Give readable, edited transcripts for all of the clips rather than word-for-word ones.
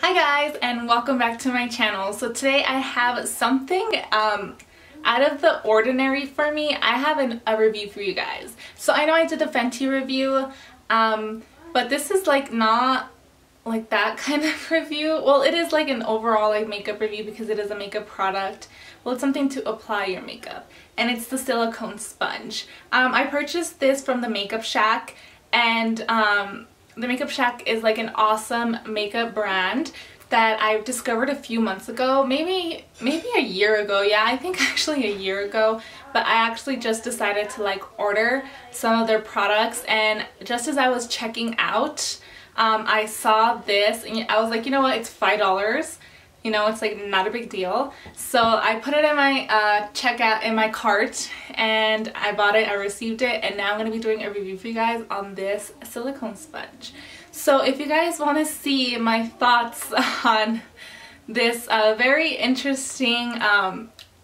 Hi guys, and welcome back to my channel. So today I have something out of the ordinary for me. I have a review for you guys. So I know I did a Fenty review, but this is like not like that kind of review. Well, it is like an overall like makeup review because it is a makeup product. Well, it's something to apply your makeup, and it's the silicone sponge. I purchased this from the Makeup Shack, and the Makeup Shack is like an awesome makeup brand that I discovered a few months ago, maybe a year ago. Yeah, I think actually a year ago. But I actually just decided to like order some of their products, and just as I was checking out, I saw this and I was like, you know what, it's $5. You know, it's like not a big deal. So I put it in my checkout in my cart, and I bought it, I received it, and now I'm going to be doing a review for you guys on this silicone sponge. So if you guys want to see my thoughts on this very interesting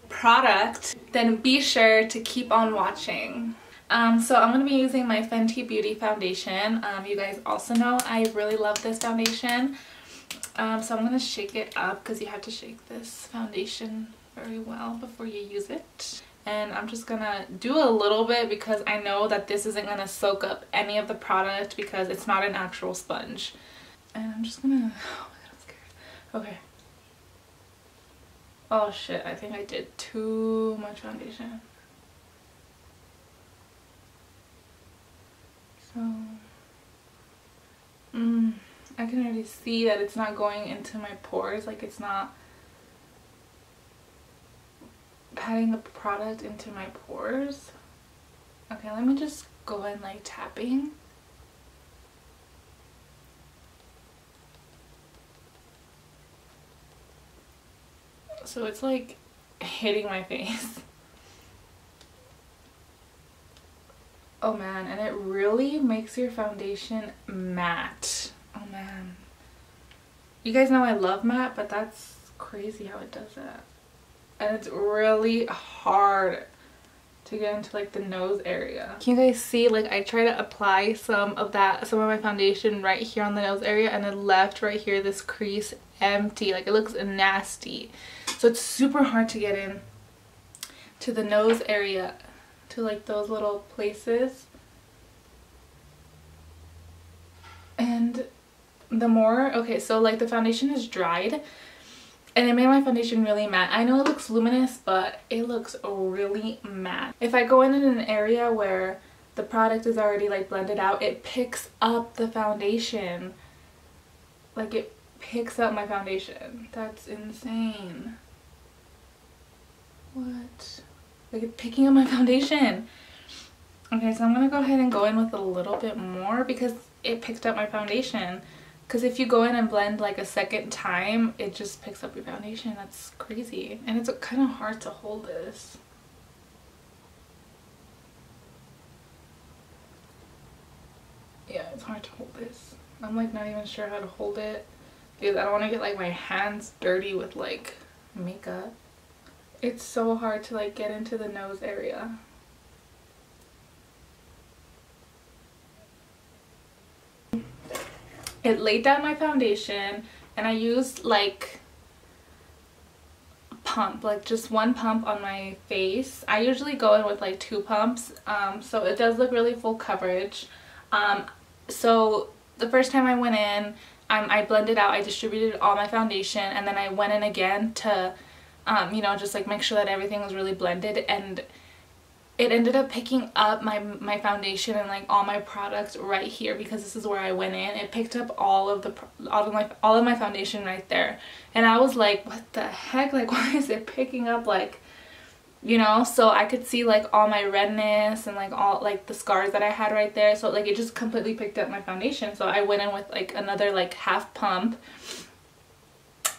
product, then be sure to keep on watching. So I'm going to be using my Fenty Beauty foundation. You guys also know I really love this foundation. So I'm going to shake it up because you have to shake this foundation very well before you use it. And I'm just going to do a little bit because I know that this isn't going to soak up any of the product because it's not an actual sponge. And I'm just going to... Oh my god, I'm scared. Okay. Oh shit, I think I did too much foundation. So... I can already see that it's not going into my pores, like it's not patting the product into my pores. Okay, let me just go in like tapping. So it's like hitting my face. Oh man, and it really makes your foundation matte. Oh man. You guys know I love matte, but that's crazy how it does that. And it's really hard to get into like the nose area. Can you guys see, like I try to apply some of my foundation right here on the nose area, and then left right here this crease empty. Like it looks nasty. So it's super hard to get in to the nose area, to like those little places. And the more, okay, so like the foundation is dried and it made my foundation really matte. I know it looks luminous, but it looks really matte. If I go in an area where the product is already like blended out, it picks up the foundation. Like it picks up my foundation. That's insane. What? Like it's picking up my foundation. Okay, so I'm gonna go ahead and go in with a little bit more because it picked up my foundation. Because if you go in and blend like a second time, it just picks up your foundation. That's crazy. And it's kind of hard to hold this. Yeah, it's hard to hold this. I'm like not even sure how to hold it because I don't want to get like my hands dirty with like makeup. It's so hard to like get into the nose area. It laid down my foundation, and I used like a pump, like just one pump on my face. I usually go in with like 2 pumps, so it does look really full coverage. So the first time I went in, I blended out, I distributed all my foundation, and then I went in again to you know, just like make sure that everything was really blended, and it ended up picking up my foundation and like all my products right here because this is where I went in. It picked up all of my foundation right there, and I was like, what the heck, like why is it picking up, like, you know? So I could see like all my redness and like all like the scars that I had right there. So like it just completely picked up my foundation. So I went in with like another like half pump,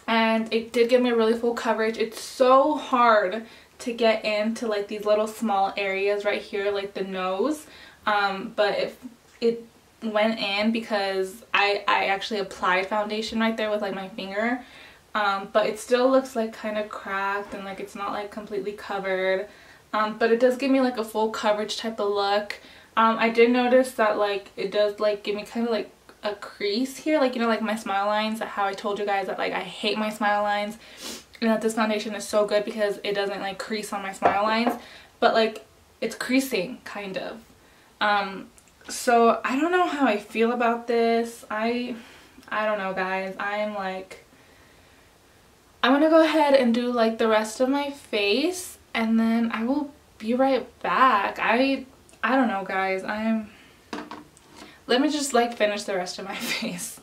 and it did give me really full coverage. It's so hard to get into like these little small areas right here, like the nose, but if it went in because I actually applied foundation right there with like my finger, but it still looks like kind of cracked and like it's not like completely covered, but it does give me like a full coverage type of look. I did notice that like it does like give me kind of like a crease here, like, you know, like my smile lines, how I told you guys that like I hate my smile lines, and that this foundation is so good because it doesn't like crease on my smile lines, but like it's creasing kind of. So I don't know how I feel about this. I don't know, guys. I'm like, I'm gonna go ahead and do like the rest of my face, and then I will be right back. I don't know, guys. Let me just like finish the rest of my face.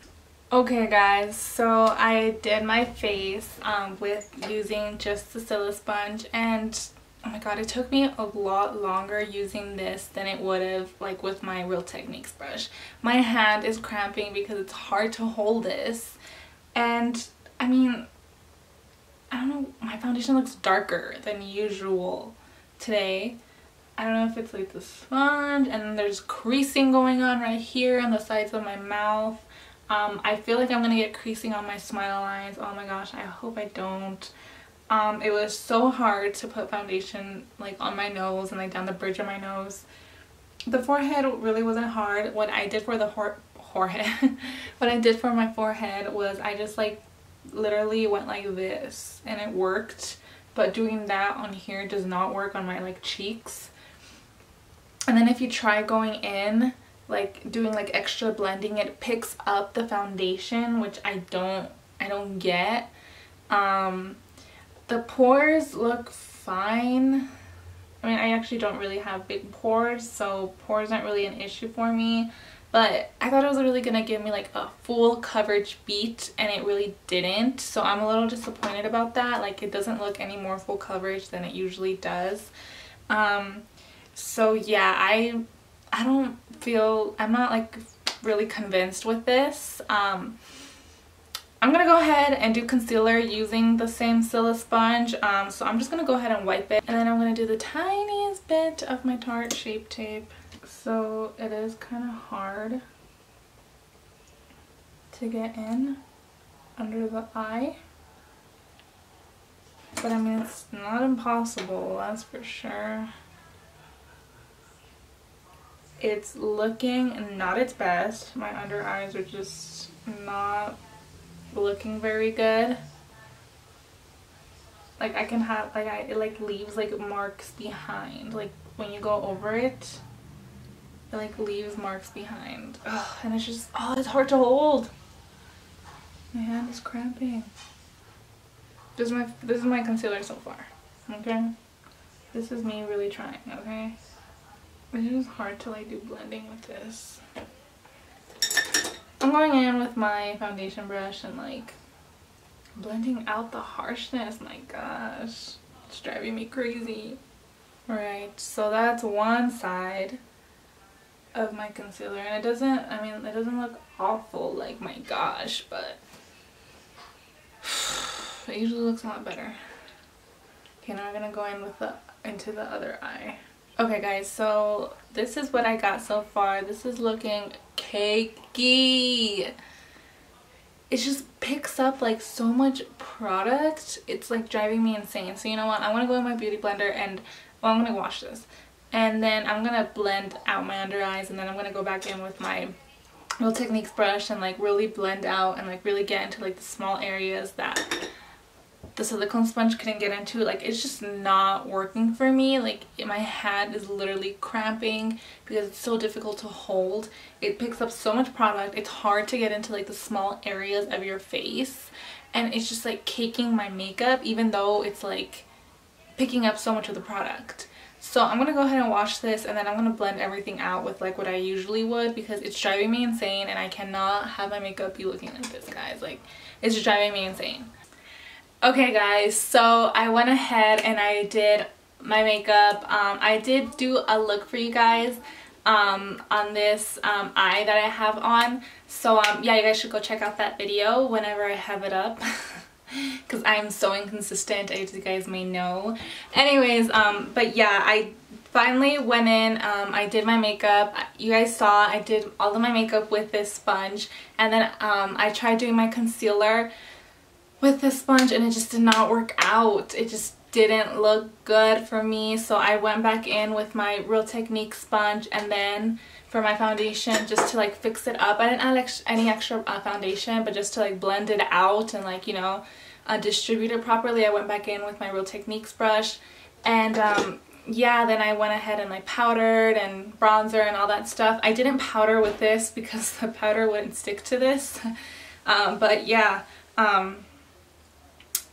Okay, guys, so I did my face with using just the Silicone, and oh my god, it took me a lot longer using this than it would have like with my Real Techniques brush. My hand is cramping because it's hard to hold this, and I mean, I don't know, my foundation looks darker than usual today. I don't know if it's like the sponge, and then there's creasing going on right here on the sides of my mouth. I feel like I'm gonna get creasing on my smile lines. Oh my gosh, I hope I don't. It was so hard to put foundation like on my nose and like down the bridge of my nose. The forehead really wasn't hard. What I did for the forehead what I did for my forehead was I just like literally went like this and it worked, but doing that on here does not work on my like cheeks. And then if you try going in like doing like extra blending, it picks up the foundation, which I don't get. The pores look fine. I mean, I actually don't really have big pores, so pores aren't really an issue for me, but I thought it was really gonna give me like a full coverage beat, and it really didn't, so I'm a little disappointed about that. Like, it doesn't look any more full coverage than it usually does. So yeah, I'm not like really convinced with this. I'm gonna go ahead and do concealer using the same Silicone. So I'm just gonna go ahead and wipe it, and then I'm gonna do the tiniest bit of my Tarte Shape Tape. So it is kind of hard to get in under the eye, but I mean, it's not impossible, that's for sure. It's looking not its best. My under eyes are just not looking very good. Like, I can have like it like leaves like marks behind, like when you go over it, it like leaves marks behind. Ugh, and it's just, oh, it's hard to hold. My hand is cramping. This is my concealer so far. Okay, this is me really trying. Okay, it's just hard to like do blending with this. I'm going in with my foundation brush and like blending out the harshness. My gosh, it's driving me crazy. Alright, so that's one side of my concealer, and it doesn't, I mean, it doesn't look awful, like, my gosh, but it usually looks a lot better. Okay, now we're gonna go in with into the other eye. Okay guys, so this is what I got so far. This is looking cakey. It just picks up like so much product. It's like driving me insane. So you know what? I'm gonna go in my beauty blender and, well, I'm gonna wash this. And then I'm gonna blend out my under eyes, and then I'm gonna go back in with my Real Techniques brush and like really blend out and like really get into like the small areas that the silicone sponge couldn't get into. Like, it's just not working for me. Like, my hand is literally cramping because it's so difficult to hold. It picks up so much product. It's hard to get into like the small areas of your face, and it's just like caking my makeup, even though it's like picking up so much of the product. So I'm gonna go ahead and wash this, and then I'm gonna blend everything out with like what I usually would, because it's driving me insane and I cannot have my makeup be looking like this, guys. Like, it's just driving me insane. Okay guys, so I went ahead and I did my makeup. I did do a look for you guys on this eye that I have on. So yeah, you guys should go check out that video whenever I have it up. Because I'm so inconsistent, as you guys may know. Anyways, but yeah, I finally went in, I did my makeup. You guys saw I did all of my makeup with this sponge, and then I tried doing my concealer with this sponge, and it just did not work out. It just didn't look good for me, so I went back in with my Real Techniques sponge, and then for my foundation just to like fix it up. I didn't add any extra foundation, but just to like blend it out and like, you know, distribute it properly. I went back in with my Real Techniques brush, and yeah, then I went ahead and like powdered and bronzer and all that stuff. I didn't powder with this because the powder wouldn't stick to this. But yeah,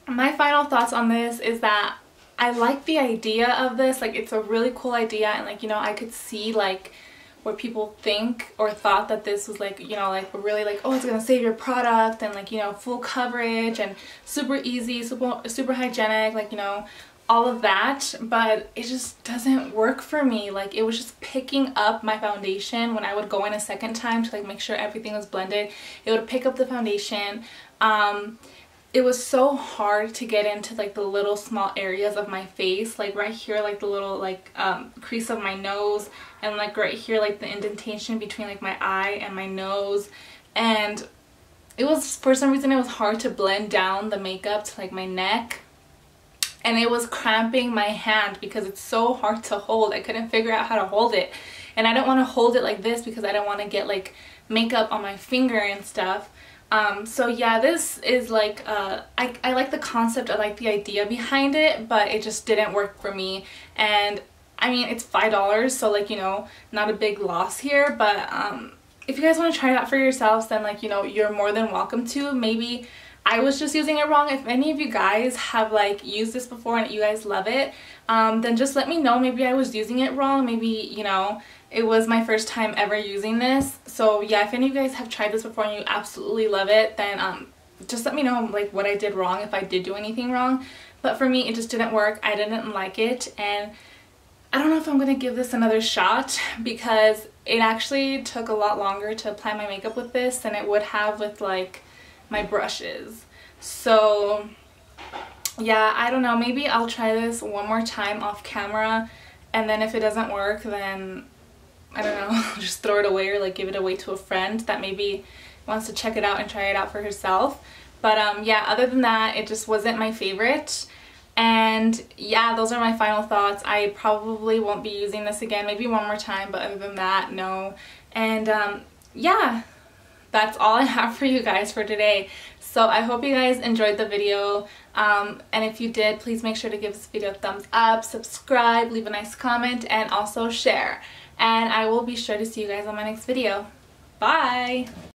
my final thoughts on this is that I like the idea of this. Like, it's a really cool idea, and like, you know, I could see like where people think or thought that this was like, you know, like really like, oh, it's gonna save your product and like, you know, full coverage and super easy, super hygienic, like, you know, all of that. But it just doesn't work for me. Like, it was just picking up my foundation when I would go in a second time to like make sure everything was blended. It would pick up the foundation. It was so hard to get into like the little small areas of my face, like right here, like the little like crease of my nose, and like right here, like the indentation between like my eye and my nose. And it was, for some reason, it was hard to blend down the makeup to like my neck, and it was cramping my hand because it's so hard to hold. I couldn't figure out how to hold it, and I don't want to hold it like this because I don't want to get like makeup on my finger and stuff. So yeah, this is like, I like the concept, I like the idea behind it, but it just didn't work for me. And I mean, it's $5, so like, you know, not a big loss here, but if you guys want to try it out for yourselves, then like, you know, you're more than welcome to. Maybe I was just using it wrong. If any of you guys have like used this before and you guys love it, then just let me know. Maybe I was using it wrong. Maybe, you know, it was my first time ever using this. So yeah, if any of you guys have tried this before and you absolutely love it, then just let me know like what I did wrong, if I did do anything wrong. But for me, it just didn't work. I didn't like it, and I don't know if I'm gonna give this another shot, because it actually took a lot longer to apply my makeup with this than it would have with like my brushes. So yeah, I don't know, maybe I'll try this one more time off camera, and then if it doesn't work, then I don't know, just throw it away or like give it away to a friend that maybe wants to check it out and try it out for herself. But yeah, other than that, it just wasn't my favorite. And yeah, those are my final thoughts. I probably won't be using this again, maybe one more time, but other than that, no. And yeah, that's all I have for you guys for today. So I hope you guys enjoyed the video, and if you did, please make sure to give this video a thumbs up, subscribe, leave a nice comment, and also share. And I will be sure to see you guys on my next video. Bye!